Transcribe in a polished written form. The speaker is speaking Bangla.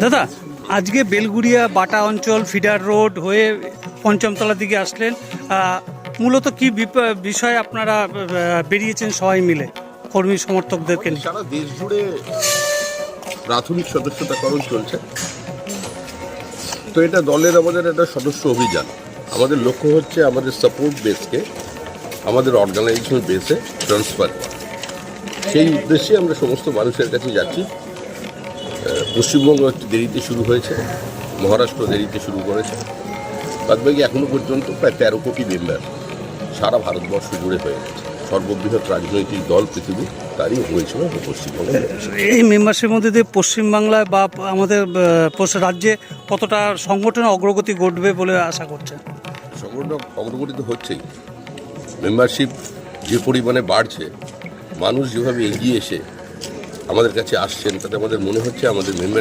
দাদা, আজকে বেলগুড়িয়া বাটা অঞ্চল ফিডার রোড হয়ে পঞ্চমতলার দিকে আসলেন, মূলত কি বিষয়ে আপনারা বেরিয়েছেন সবাই মিলে কর্মী সমর্থকদেরকে নিয়ে? সারা দেশ জুড়ে প্রাথমিক সদস্যতাকরণ চলছে। তো এটা দলের আমাদের একটা সদস্য অভিযান। আমাদের লক্ষ্য হচ্ছে আমাদের সাপোর্ট বেসকে আমাদের অর্গানাইজেশন বেসে ট্রান্সফার করা। সেই উদ্দেশ্যে আমরা সমস্ত মানুষের কাছে যাচ্ছি। পশ্চিমবঙ্গ একটু দেরিতে শুরু হয়েছে, মহারাষ্ট্র দেরিতে শুরু করেছে। বাদবাকি এখনো পর্যন্ত প্রায় 13 কোটি মেম্বার সারা ভারতবর্ষ জুড়ে হয়ে গেছে। সর্ববৃহৎ রাজনৈতিক দল পৃথিবী তারই হয়েছে পশ্চিমবঙ্গ। এই মেম্বারশিপের মধ্যে দিয়ে পশ্চিমবাংলায় বা আমাদের রাজ্যে কতটা সংগঠনের অগ্রগতি ঘটবে বলে আশা করছেন? সংগঠন অগ্রগতি তো হচ্ছেই। মেম্বারশিপ যে পরিমাণে বাড়ছে, মানুষ যেভাবে এগিয়ে এসে আমাদের কাছে আসছেন, তাতে আমাদের মনে হচ্ছে আমাদের মেম্বার